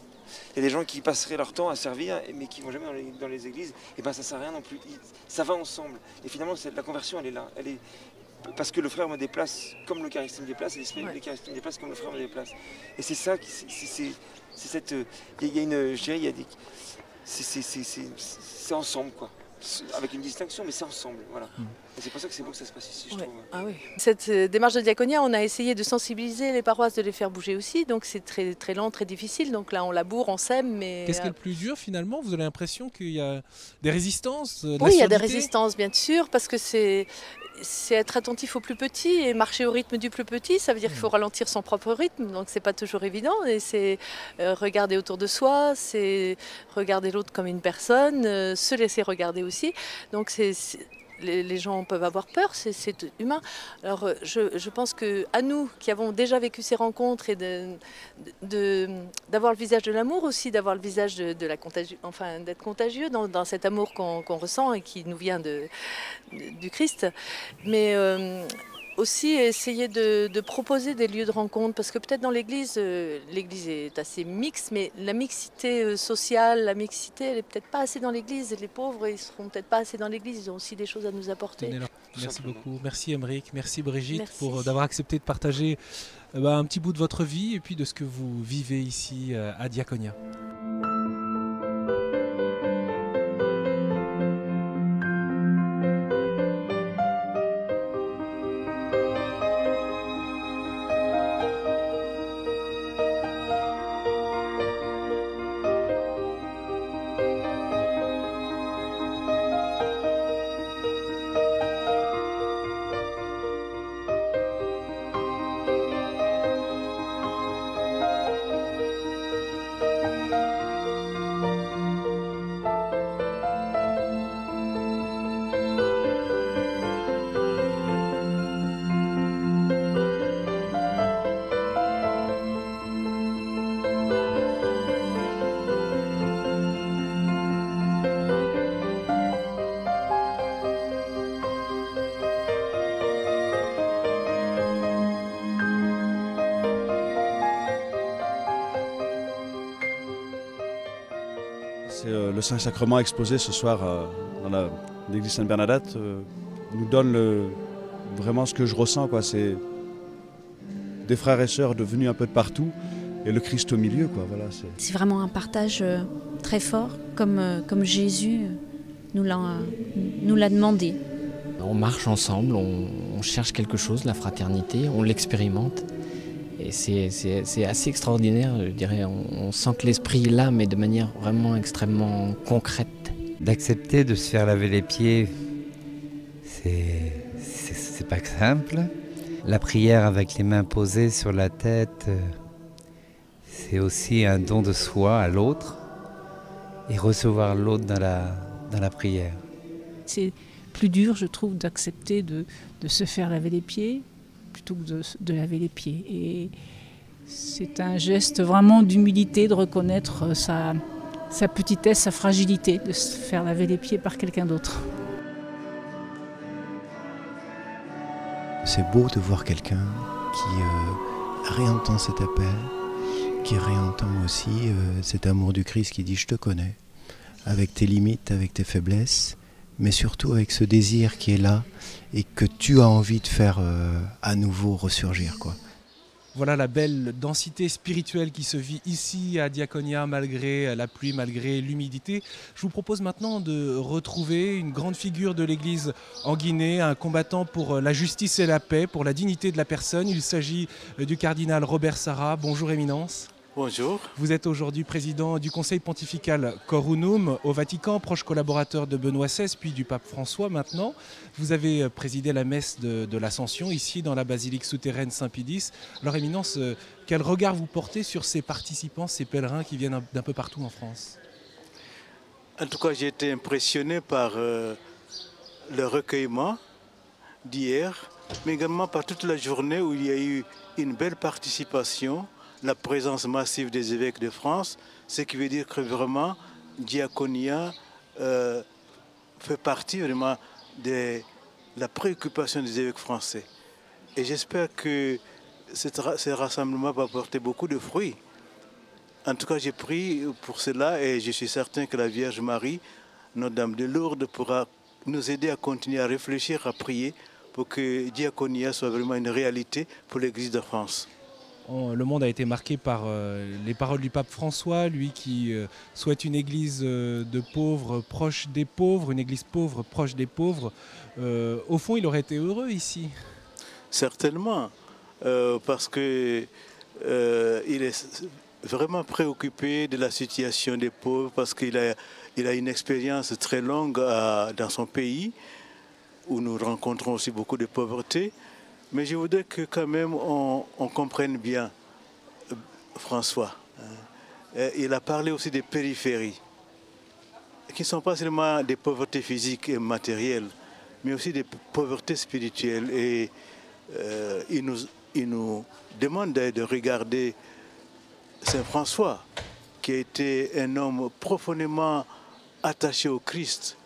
Il y a des gens qui passeraient leur temps à servir, mais qui ne vont jamais dans les églises, et ça ne sert à rien non plus. Ça va ensemble. Et finalement, la conversion, elle est là. Parce que le frère me déplace comme l'Eucharistie me déplace, et l'Eucharistie me déplace comme le frère me déplace. Et c'est ça, c'est ensemble, quoi. Avec une distinction, mais c'est ensemble, voilà. Et c'est pour ça que c'est beau que ça se passe ici, je trouve. Ah oui. Cette démarche de Diaconia, on a essayé de sensibiliser les paroisses, de les faire bouger aussi, donc c'est très, très lent, très difficile. Donc là, on laboure, on sème, mais... Qu'est-ce qui est le plus dur, finalement? Vous avez l'impression qu'il y a des résistances, Oui, il y a des résistances, bien sûr, parce que c'est être attentif au plus petit et marcher au rythme du plus petit. Ça veut dire qu'il faut ralentir son propre rythme, donc c'est pas toujours évident. Et c'est regarder autour de soi, c'est regarder l'autre comme une personne, se laisser regarder aussi. Donc les gens peuvent avoir peur, c'est humain. Alors je pense qu'à nous qui avons déjà vécu ces rencontres et d'avoir le visage de l'amour aussi, d'avoir le visage de la contagieux, enfin d'être contagieux dans cet amour qu'on ressent et qui nous vient du Christ. Mais aussi essayer de proposer des lieux de rencontre, parce que peut-être dans l'église est assez mixte, mais la mixité sociale, la mixité, elle n'est peut-être pas assez dans l'église. Les pauvres, ils ne seront peut-être pas assez dans l'église, ils ont aussi des choses à nous apporter. Merci beaucoup. Merci Aymeric, merci Brigitte d'avoir accepté de partager un petit bout de votre vie et puis de ce que vous vivez ici à Diaconia. C'est le Saint-Sacrement exposé ce soir dans l'église Sainte-Bernadette nous donne vraiment ce que je ressens, quoi. C'est des frères et sœurs devenus un peu de partout et le Christ au milieu, quoi. Voilà, c'est vraiment un partage très fort, comme Jésus nous l'a demandé. On marche ensemble, on cherche quelque chose, la fraternité, on l'expérimente. Et c'est assez extraordinaire, je dirais. On sent que l'esprit est là, mais de manière vraiment extrêmement concrète. D'accepter de se faire laver les pieds, c'est pas simple. La prière avec les mains posées sur la tête, c'est aussi un don de soi à l'autre et recevoir l'autre dans la prière. C'est plus dur, je trouve, d'accepter de se faire laver les pieds plutôt que de laver les pieds. Et c'est un geste vraiment d'humilité, de reconnaître sa petitesse, sa fragilité, de se faire laver les pieds par quelqu'un d'autre. C'est beau de voir quelqu'un qui réentend cet appel, qui réentend aussi cet amour du Christ qui dit « je te connais », avec tes limites, avec tes faiblesses, mais surtout avec ce désir qui est là et que tu as envie de faire à nouveau ressurgir, quoi. Voilà la belle densité spirituelle qui se vit ici à Diaconia malgré la pluie, malgré l'humidité. Je vous propose maintenant de retrouver une grande figure de l'Église en Guinée, un combattant pour la justice et la paix, pour la dignité de la personne. Il s'agit du cardinal Robert Sarah. Bonjour Éminence. Bonjour. Vous êtes aujourd'hui président du Conseil pontifical Cor Unum au Vatican, proche collaborateur de Benoît XVI, puis du pape François maintenant. Vous avez présidé la messe de l'Ascension ici dans la basilique souterraine Saint-Pie-X. Alors Éminence, quel regard vous portez sur ces participants, ces pèlerins qui viennent d'un peu partout en France? En tout cas, j'ai été impressionné par le recueillement d'hier, mais également par toute la journée où il y a eu une belle participation, la présence massive des évêques de France, ce qui veut dire que vraiment Diaconia fait partie vraiment de la préoccupation des évêques français. Et j'espère que ce rassemblement va porter beaucoup de fruits. En tout cas, j'ai pris pour cela et je suis certain que la Vierge Marie, Notre-Dame de Lourdes, pourra nous aider à continuer à réfléchir, à prier pour que Diaconia soit vraiment une réalité pour l'Église de France. Le monde a été marqué par les paroles du pape François, lui qui souhaite une église de pauvres proche des pauvres, une église pauvre proche des pauvres. Au fond, il aurait été heureux ici. Certainement, parce qu'il est vraiment préoccupé de la situation des pauvres, parce qu'il a une expérience très longue dans son pays, où nous rencontrons aussi beaucoup de pauvreté. Mais je voudrais que quand même on comprenne bien François. Il a parlé aussi des périphéries, qui ne sont pas seulement des pauvretés physiques et matérielles, mais aussi des pauvretés spirituelles. Et il nous demande de regarder Saint François, qui a été un homme profondément attaché au Christ,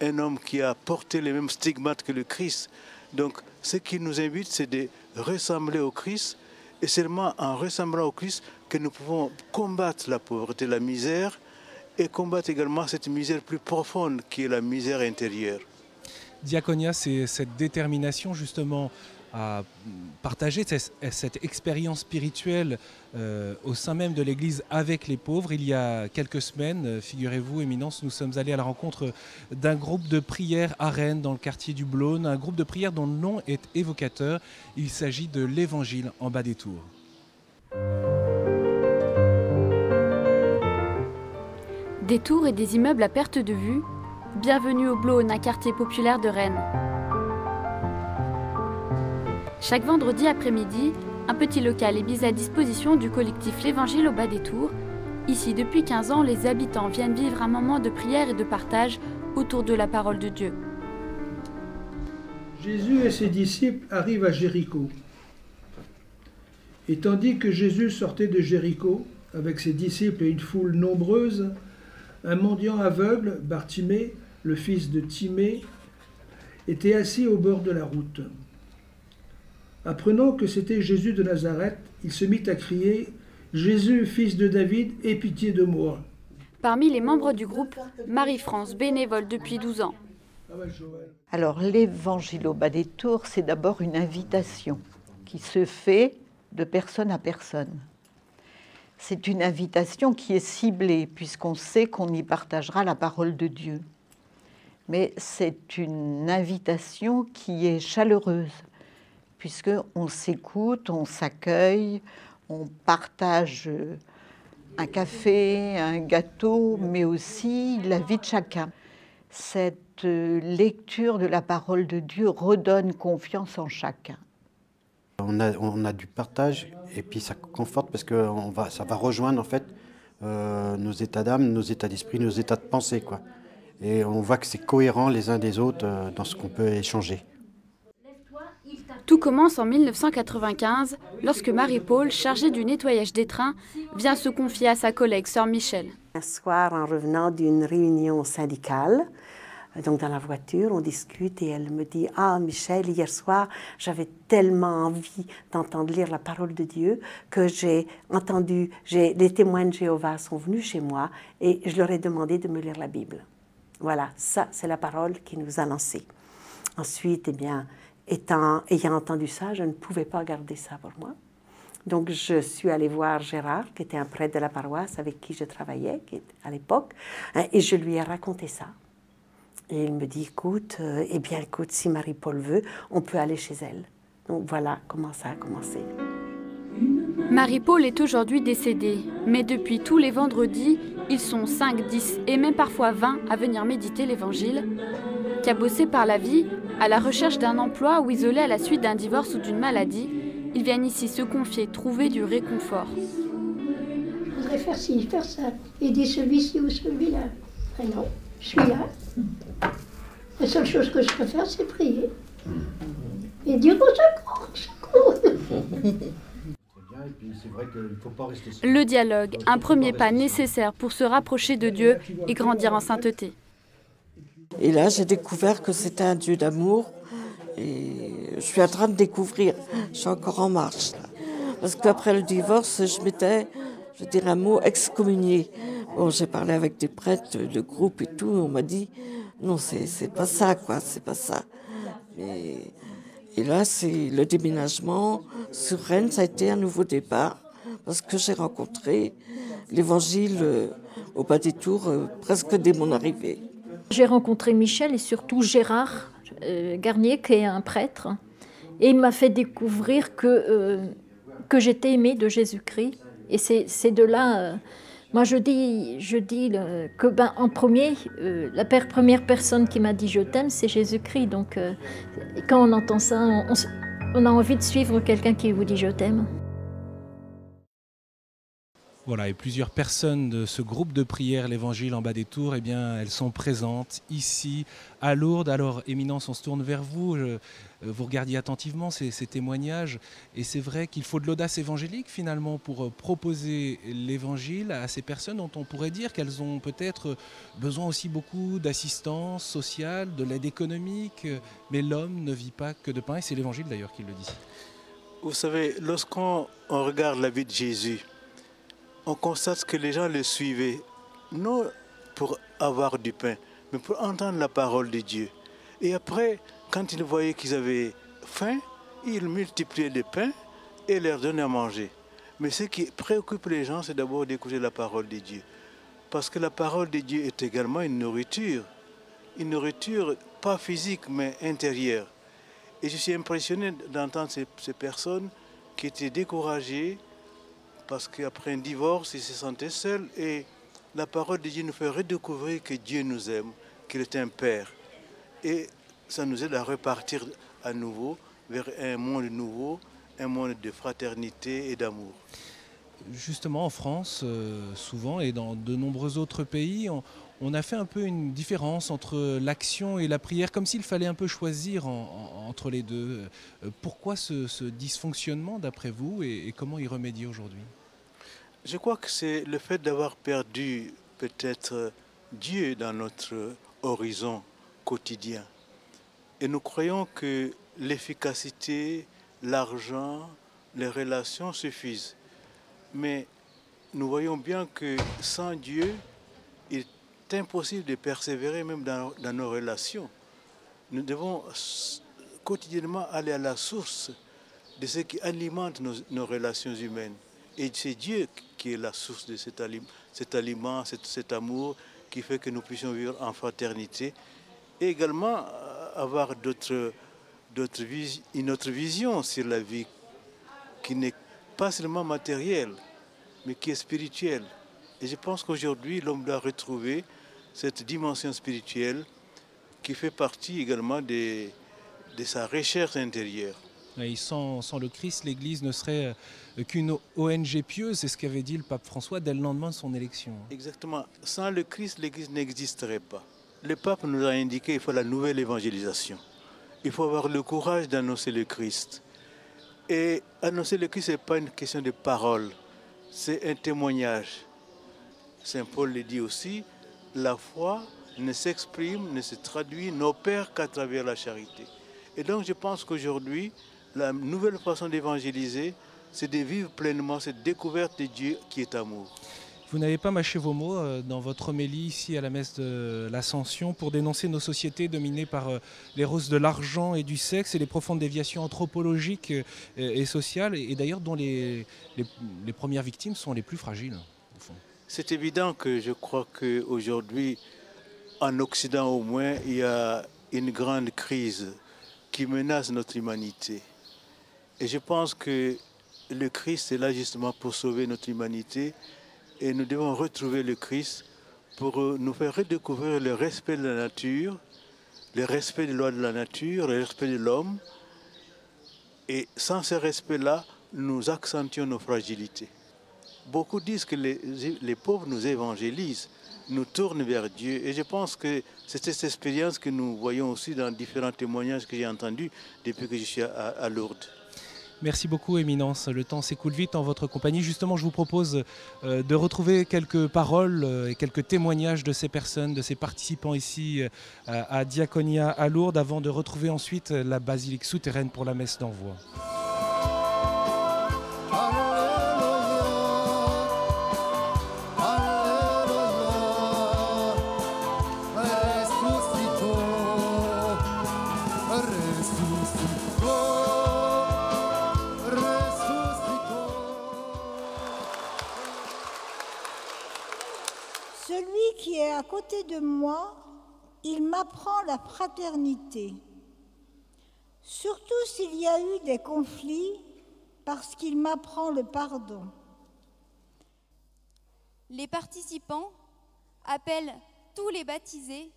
un homme qui a porté les mêmes stigmates que le Christ. Donc, ce qui nous invite, c'est de ressembler au Christ, et seulement en ressemblant au Christ que nous pouvons combattre la pauvreté, la misère, et combattre également cette misère plus profonde qui est la misère intérieure. Diaconia, c'est cette détermination justement à partager cette expérience spirituelle au sein même de l'Église avec les pauvres. Il y a quelques semaines, figurez-vous, Éminence, nous sommes allés à la rencontre d'un groupe de prière à Rennes, dans le quartier du Blône, un groupe de prière dont le nom est évocateur. Il s'agit de l'Évangile en bas des tours. Des tours et des immeubles à perte de vue, bienvenue au Blône, un quartier populaire de Rennes. Chaque vendredi après-midi, un petit local est mis à disposition du collectif L'Évangile au bas des tours. Ici, depuis 15 ans, les habitants viennent vivre un moment de prière et de partage autour de la parole de Dieu. Jésus et ses disciples arrivent à Jéricho. Et tandis que Jésus sortait de Jéricho, avec ses disciples et une foule nombreuse, un mendiant aveugle, Bartimée, le fils de Timée, était assis au bord de la route. Apprenant que c'était Jésus de Nazareth, il se mit à crier « Jésus, fils de David, aie pitié de moi !» Parmi les membres du groupe, Marie-France, bénévole depuis 12 ans. Alors, l'évangile au bas des tours, c'est d'abord une invitation qui se fait de personne à personne. C'est une invitation qui est ciblée, puisqu'on sait qu'on y partagera la parole de Dieu. Mais c'est une invitation qui est chaleureuse, puisqu'on s'écoute, on s'accueille, on partage un café, un gâteau, mais aussi la vie de chacun. Cette lecture de la parole de Dieu redonne confiance en chacun. On a du partage et puis ça conforte parce que ça va rejoindre en fait nos états d'âme, nos états d'esprit, nos états de pensée, quoi. Et on voit que c'est cohérent les uns des autres dans ce qu'on peut échanger. Tout commence en 1995 lorsque Marie-Paul, chargée du nettoyage des trains, vient se confier à sa collègue sœur Michel. Un soir, en revenant d'une réunion syndicale, donc dans la voiture, on discute et elle me dit « Ah Michel, hier soir, j'avais tellement envie d'entendre lire la parole de Dieu que j'ai entendu, les témoins de Jéhovah sont venus chez moi et je leur ai demandé de me lire la Bible. » Voilà, ça c'est la parole qui nous a lancés. Ensuite, eh bien, ayant entendu ça, je ne pouvais pas garder ça pour moi. Donc je suis allée voir Gérard, qui était un prêtre de la paroisse avec qui je travaillais à l'époque, et je lui ai raconté ça. Et il me dit, écoute, si Marie-Paul veut, on peut aller chez elle. Donc voilà comment ça a commencé. Marie-Paul est aujourd'hui décédée, mais depuis tous les vendredis, ils sont 5, 10 et même parfois 20 à venir méditer l'Évangile. Cabossés par la vie, à la recherche d'un emploi ou isolés à la suite d'un divorce ou d'une maladie, ils viennent ici se confier, trouver du réconfort. Je voudrais faire ci, faire ça, aider celui-ci ou celui-là. Et non, je suis là. La seule chose que je peux faire, c'est prier. Et dire au secours, au secours. Le dialogue, un premier pas nécessaire pour se rapprocher de Dieu et grandir en sainteté. Et là, j'ai découvert que c'était un Dieu d'amour. Et je suis en train de découvrir. Je suis encore en marche. Là. Parce qu'après le divorce, je m'étais, je veux dire un mot, excommuniée. Bon, j'ai parlé avec des prêtres de groupe et tout. On m'a dit, non, c'est pas ça, quoi. C'est pas ça. Et là, c'est le déménagement sur Rennes. Ça a été un nouveau départ. Parce que j'ai rencontré l'Évangile au bas des tours presque dès mon arrivée. J'ai rencontré Michel et surtout Gérard Garnier, qui est un prêtre, et il m'a fait découvrir que j'étais aimée de Jésus-Christ. Et c'est de là, moi je dis que en premier, la première personne qui m'a dit je t'aime, c'est Jésus-Christ. Donc quand on entend ça, on a envie de suivre quelqu'un qui vous dit je t'aime. Voilà, et plusieurs personnes de ce groupe de prière, l'Évangile en bas des tours, eh bien, elles sont présentes ici à Lourdes. Alors, Éminence, on se tourne vers vous. Vous regardiez attentivement ces témoignages. Et c'est vrai qu'il faut de l'audace évangélique, finalement, pour proposer l'Évangile à ces personnes dont on pourrait dire qu'elles ont peut-être besoin aussi beaucoup d'assistance sociale, de l'aide économique. Mais l'homme ne vit pas que de pain, et c'est l'Évangile d'ailleurs qui le dit. Vous savez, lorsqu'on regarde la vie de Jésus, on constate que les gens le suivaient, non pour avoir du pain, mais pour entendre la parole de Dieu. Et après, quand ils voyaient qu'ils avaient faim, ils multipliaient les pains et leur donnaient à manger. Mais ce qui préoccupe les gens, c'est d'abord d'écouter la parole de Dieu. Parce que la parole de Dieu est également une nourriture pas physique, mais intérieure. Et je suis impressionné d'entendre ces personnes qui étaient découragées, parce qu'après un divorce, ils se sentaient seuls. Et la parole de Dieu nous fait redécouvrir que Dieu nous aime, qu'il est un Père. Et ça nous aide à repartir à nouveau vers un monde nouveau, un monde de fraternité et d'amour. Justement, en France, souvent, et dans de nombreux autres pays, on a fait un peu une différence entre l'action et la prière, comme s'il fallait un peu choisir entre les deux. Pourquoi ce dysfonctionnement, d'après vous, et comment y remédier aujourd'hui? Je crois que c'est le fait d'avoir perdu peut-être Dieu dans notre horizon quotidien. Et nous croyons que l'efficacité, l'argent, les relations suffisent. Mais nous voyons bien que sans Dieu, c'est impossible de persévérer même dans nos relations. Nous devons quotidiennement aller à la source de ce qui alimente nos relations humaines. Et c'est Dieu qui est la source de cet aliment, cet amour qui fait que nous puissions vivre en fraternité. Et également avoir une autre vision sur la vie qui n'est pas seulement matérielle, mais qui est spirituelle. Et je pense qu'aujourd'hui, l'homme doit retrouver cette dimension spirituelle qui fait partie également de sa recherche intérieure. Et sans le Christ, l'Église ne serait qu'une ONG pieuse, c'est ce qu'avait dit le pape François dès le lendemain de son élection. Exactement. Sans le Christ, l'Église n'existerait pas. Le pape nous a indiqué qu'il faut la nouvelle évangélisation. Il faut avoir le courage d'annoncer le Christ. Et annoncer le Christ, ce n'est pas une question de parole, c'est un témoignage. Saint Paul le dit aussi, la foi ne s'exprime, ne se traduit, n'opère qu'à travers la charité. Et donc je pense qu'aujourd'hui, la nouvelle façon d'évangéliser, c'est de vivre pleinement cette découverte de Dieu qui est amour. Vous n'avez pas mâché vos mots dans votre homélie ici à la messe de l'Ascension pour dénoncer nos sociétés dominées par les roses de l'argent et du sexe et les profondes déviations anthropologiques et sociales, et d'ailleurs dont les premières victimes sont les plus fragiles, au fond. C'est évident que je crois qu'aujourd'hui, en Occident au moins, il y a une grande crise qui menace notre humanité. Et je pense que le Christ est là justement pour sauver notre humanité. Et nous devons retrouver le Christ pour nous faire redécouvrir le respect de la nature, le respect des lois de la nature, le respect de l'homme. Et sans ce respect-là, nous accentuons nos fragilités. Beaucoup disent que les pauvres nous évangélisent, nous tournent vers Dieu. Et je pense que c'est cette expérience que nous voyons aussi dans différents témoignages que j'ai entendus depuis que je suis à Lourdes. Merci beaucoup, Éminence. Le temps s'écoule vite en votre compagnie. Justement, je vous propose de retrouver quelques paroles et quelques témoignages de ces personnes, de ces participants ici à Diaconia à Lourdes, avant de retrouver ensuite la basilique souterraine pour la messe d'envoi. Celui qui est à côté de moi, il m'apprend la fraternité. Surtout s'il y a eu des conflits, parce qu'il m'apprend le pardon. Les participants appellent tous les baptisés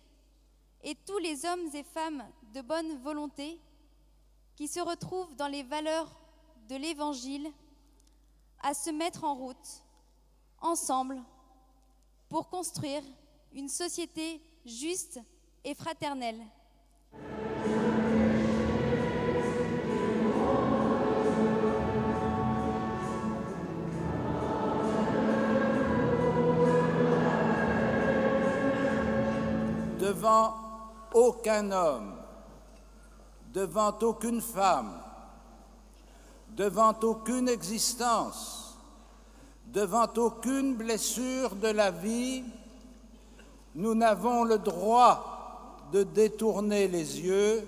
et tous les hommes et femmes de bonne volonté qui se retrouvent dans les valeurs de l'Évangile à se mettre en route, ensemble, pour construire une société juste et fraternelle. Devant aucun homme, devant aucune femme, devant aucune existence, devant aucune blessure de la vie, nous n'avons le droit de détourner les yeux,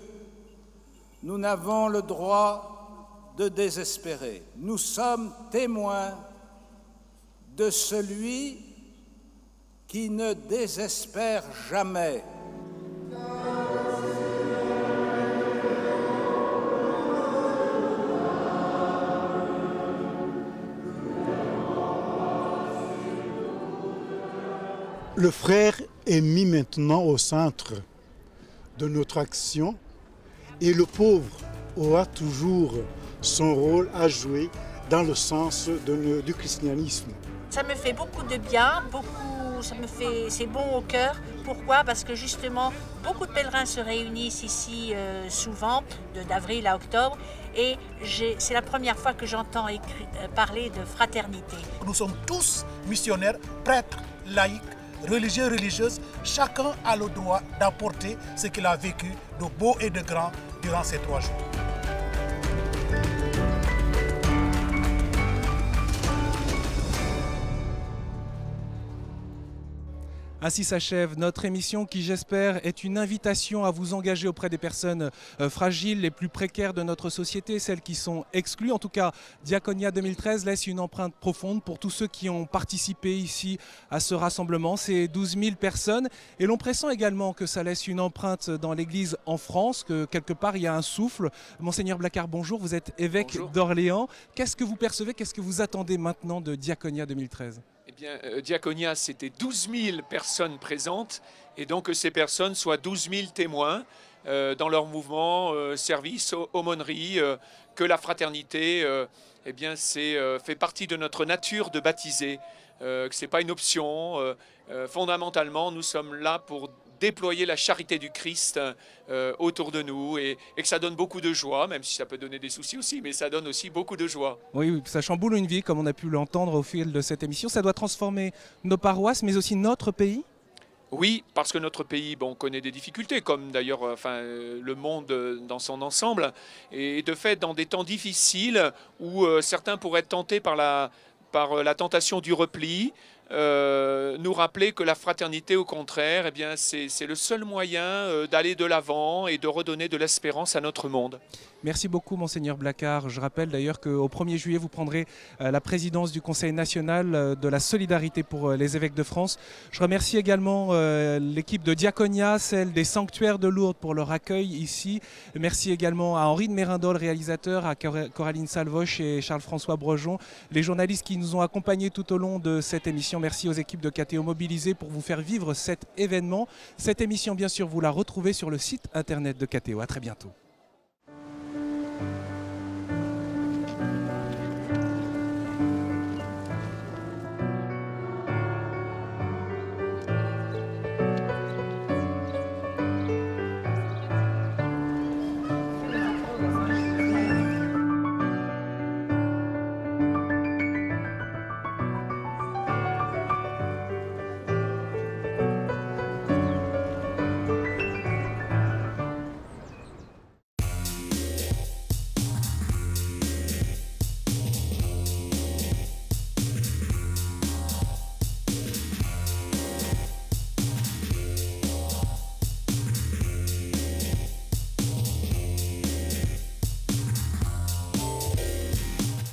nous n'avons le droit de désespérer. Nous sommes témoins de celui qui ne désespère jamais. Le frère est mis maintenant au centre de notre action et le pauvre aura toujours son rôle à jouer dans le sens du christianisme. Ça me fait beaucoup de bien, c'est bon au cœur. Pourquoi? Parce que justement, beaucoup de pèlerins se réunissent ici souvent, d'avril à octobre, et c'est la première fois que j'entends parler de fraternité. Nous sommes tous missionnaires, prêtres, laïcs, religieux, religieuses. Chacun a le droit d'apporter ce qu'il a vécu de beau et de grand durant ces 3 jours. Ainsi s'achève notre émission qui, j'espère, est une invitation à vous engager auprès des personnes fragiles, les plus précaires de notre société, celles qui sont exclues. En tout cas, Diaconia 2013 laisse une empreinte profonde pour tous ceux qui ont participé ici à ce rassemblement. C'est 12 000 personnes et l'on pressent également que ça laisse une empreinte dans l'Église en France, que quelque part il y a un souffle. Monseigneur Blacard, bonjour, vous êtes évêque d'Orléans. Qu'est-ce que vous percevez, qu'est-ce que vous attendez maintenant de Diaconia 2013 ? Eh bien, Diaconia, c'était 12 000 personnes présentes, et donc que ces personnes soient 12 000 témoins dans leur mouvement, service, aumônerie, que la fraternité, eh bien, fait partie de notre nature de baptiser, que ce n'est pas une option. Fondamentalement, nous sommes là pour déployer la charité du Christ autour de nous et que ça donne beaucoup de joie, même si ça peut donner des soucis aussi, mais ça donne aussi beaucoup de joie. Oui, ça chamboule une vie, comme on a pu l'entendre au fil de cette émission. Ça doit transformer nos paroisses, mais aussi notre pays. Oui, parce que notre pays connaît des difficultés, comme d'ailleurs le monde dans son ensemble. Et de fait, dans des temps difficiles où certains pourraient être tentés par la tentation du repli, nous rappeler que la fraternité, au contraire, eh bien, c'est le seul moyen d'aller de l'avant et de redonner de l'espérance à notre monde. Merci beaucoup, Monseigneur Blacard. Je rappelle d'ailleurs qu'au 1er juillet, vous prendrez la présidence du Conseil national de la solidarité pour les évêques de France. Je remercie également l'équipe de Diaconia, celle des sanctuaires de Lourdes pour leur accueil ici. Merci également à Henri de Mérindol, réalisateur, à Coraline Salvoche et Charles-François Brejon, les journalistes qui nous ont accompagnés tout au long de cette émission. Merci aux équipes de KTO mobilisées pour vous faire vivre cet événement. Cette émission, bien sûr, vous la retrouvez sur le site internet de KTO. À très bientôt.